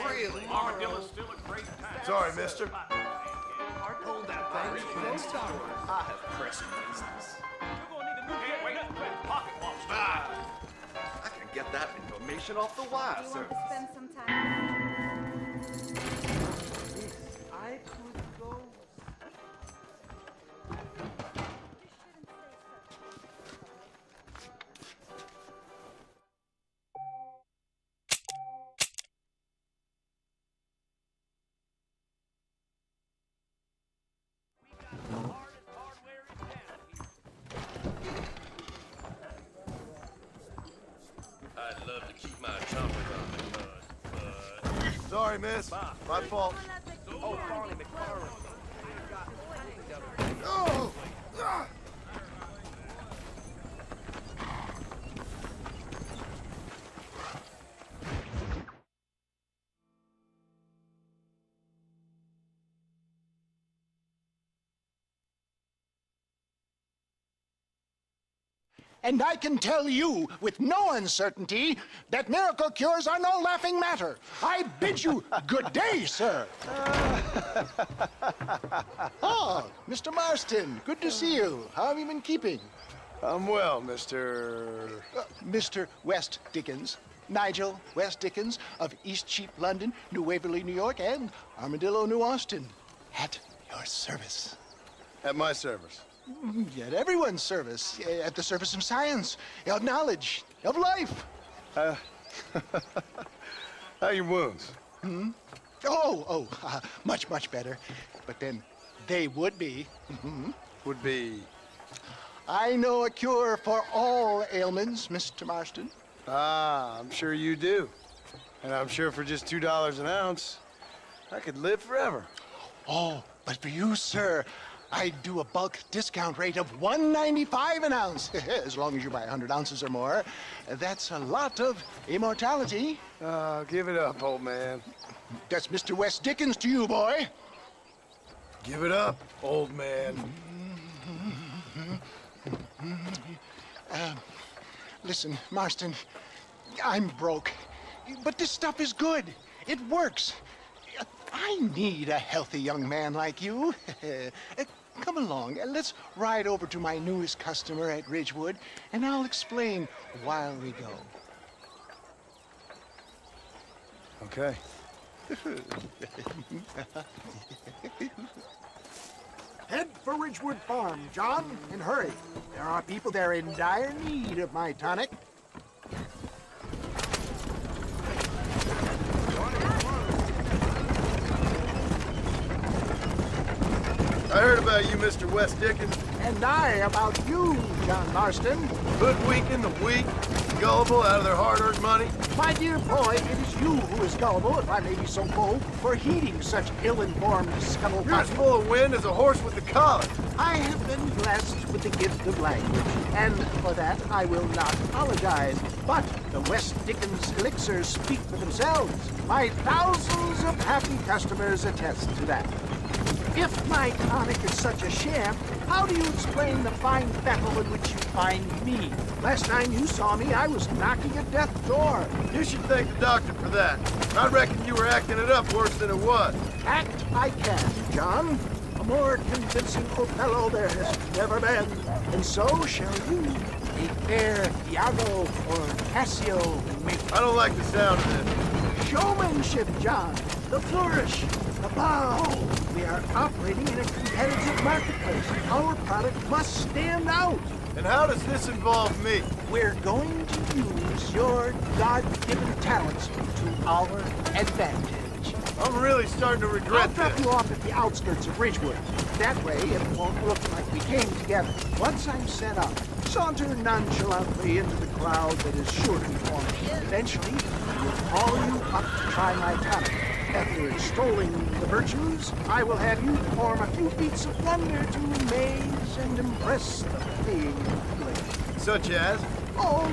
Really? Armadillo's still a great time. Sorry, mister. Hold that thing. I have pressing business. Can't wait to play pocket watch. I can get that information off the wire, You sir. want to spend some time? I could go. I'd love to keep my chompers on the bud, but... Sorry, miss. My fault. Oh, Barney McFarland. Oh! Ah! And I can tell you with no uncertainty that miracle cures are no laughing matter. I bid you good day, sir. Oh, Mr. Marston, good to see you. How have you been keeping? I'm well, Mr. Mr. West Dickens. Nigel West Dickens of Eastcheap, London, New Waverly, New York, and Armadillo, New Austin. At your service. At my service. At everyone's service. At the service of science, of knowledge, of life. How are your wounds? Much, much better. But then they would be. Would be... I know a cure for all ailments, Mr. Marston. Ah, I'm sure you do. And I'm sure for just $2 an ounce, I could live forever. Oh, but for you, sir, I do a bulk discount rate of $1.95 an ounce, as long as you buy 100 ounces or more. That's a lot of immortality. Give it up, old man. That's Mr. West Dickens to you, boy. Give it up, old man. Listen, Marston, I'm broke, but this stuff is good. It works. I need a healthy young man like you. Come along, and let's ride over to my newest customer at Ridgewood, and I'll explain while we go. Okay. Head for Ridgewood Farm, John, and hurry. There are people there in dire need of my tonic. I heard about you, Mr. West Dickens. And I about you, John Marston. Hoodwinking the weak, gullible out of their hard-earned money. My dear boy, it is you who is gullible, if I may be so bold, for heeding such ill-informed You're as scuttlebutt. full of wind as a horse with the collar. I have been blessed with the gift of language, and for that I will not apologize. But the West Dickens elixirs speak for themselves. My thousands of happy customers attest to that. If my tonic is such a sham, how do you explain the fine fettle in which you find me? Last time you saw me, I was knocking at death's door. You should thank the doctor for that. I reckon you were acting it up worse than it was. Act I can, John. A more convincing Othello there has never been. And so shall you. A fair Iago or Cassio make I don't like the sound of this. showmanship, John. The flourish, the bow. We are operating in a competitive marketplace. Our product must stand out. And how does this involve me? We're going to use your God-given talents to our advantage. I'm really starting to I'll regret drop this. you off at the outskirts of Ridgewood. That way, it won't look like we came together. Once I'm set up, saunter nonchalantly into the crowd that is sure to be forming. Eventually, I will call you up to try my tonic. After extolling the virtues, I will have you perform a few feats of wonder to amaze and impress the paying public. Such as? Oh,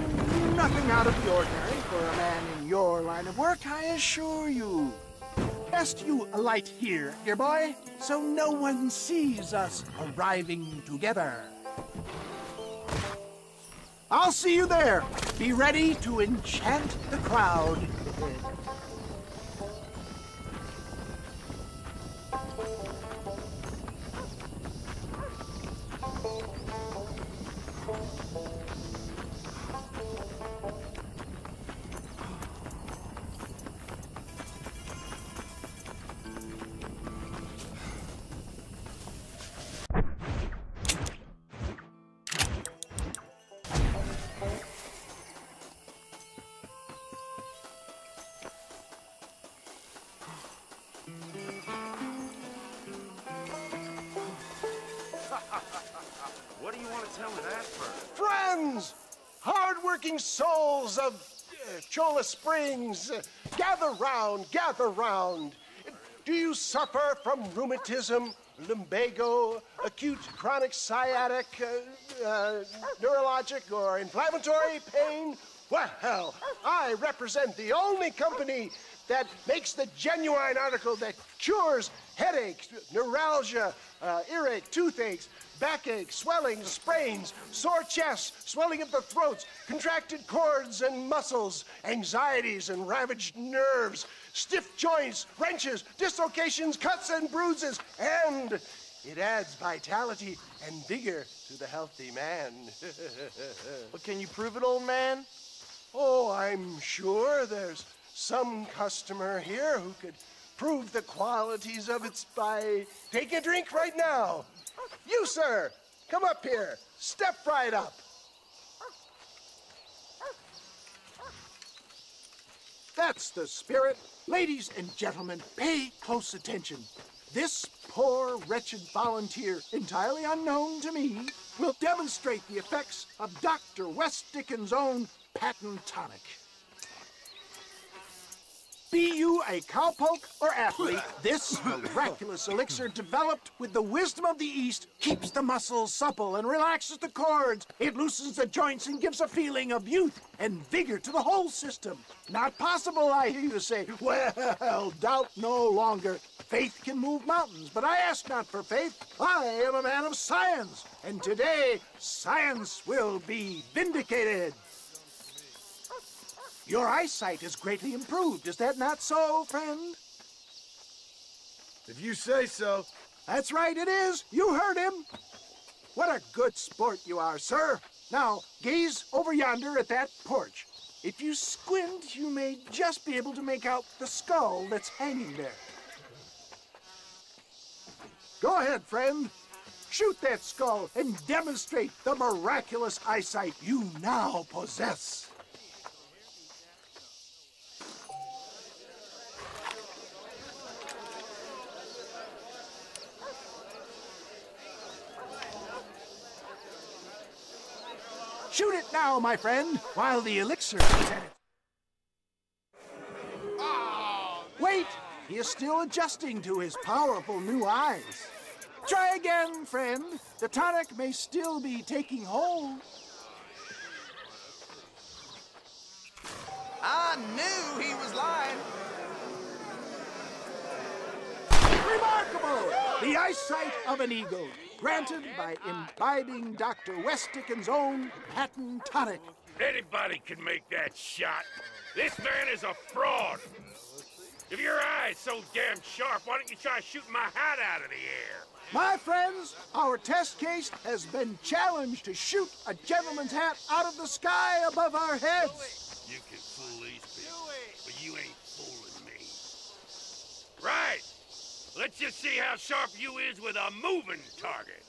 nothing out of the ordinary for a man in your line of work, I assure you. Best you alight here, dear boy, so no one sees us arriving together. I'll see you there. Be ready to enchant the crowd. tell me that first? Friends, hard-working souls of Cholla Springs, gather round, gather round. Do you suffer from rheumatism, lumbago, acute chronic sciatic, neurologic, or inflammatory pain? Well, I represent the only company that makes the genuine article that cures headaches, neuralgia, earache, toothaches, backache, swelling, sprains, sore chests, swelling of the throats, contracted cords and muscles, anxieties and ravaged nerves, stiff joints, wrenches, dislocations, cuts and bruises, and it adds vitality and vigor to the healthy man. But can you prove it, old man? Oh, I'm sure there's some customer here who could prove the qualities of it by taking a drink right now. You, sir, come up here. Step right up. That's the spirit. Ladies and gentlemen, pay close attention. This poor, wretched volunteer, entirely unknown to me, will demonstrate the effects of Dr. West Dickens' own patent tonic. Be you a cowpoke or athlete, this miraculous elixir developed with the wisdom of the East keeps the muscles supple and relaxes the cords. It loosens the joints and gives a feeling of youth and vigor to the whole system. Not possible, I hear you say. Well, doubt no longer. Faith can move mountains, but I ask not for faith. I am a man of science, and today science will be vindicated. Your eyesight is greatly improved. Is that not so, friend? If you say so. That's right, it is. You heard him. What a good sport you are, sir. Now, gaze over yonder at that porch. If you squint, you may just be able to make out the skull that's hanging there. Go ahead, friend. Shoot that skull and demonstrate the miraculous eyesight you now possess. Shoot it now, my friend, while the elixir is at it. Wait! He is still adjusting to his powerful new eyes. Try again, friend. The tonic may still be taking hold. I knew he was lying. Remarkable! The eyesight of an eagle, granted by imbibing Dr. West Dickens' own patent tonic. Anybody can make that shot. This man is a fraud. If your eye's so damn sharp, why don't you try shooting my hat out of the air? My friends, our test case has been challenged to shoot a gentleman's hat out of the sky above our heads. You can fool these people, but you ain't fooling me. Right. Let's just see how sharp you is with a moving target.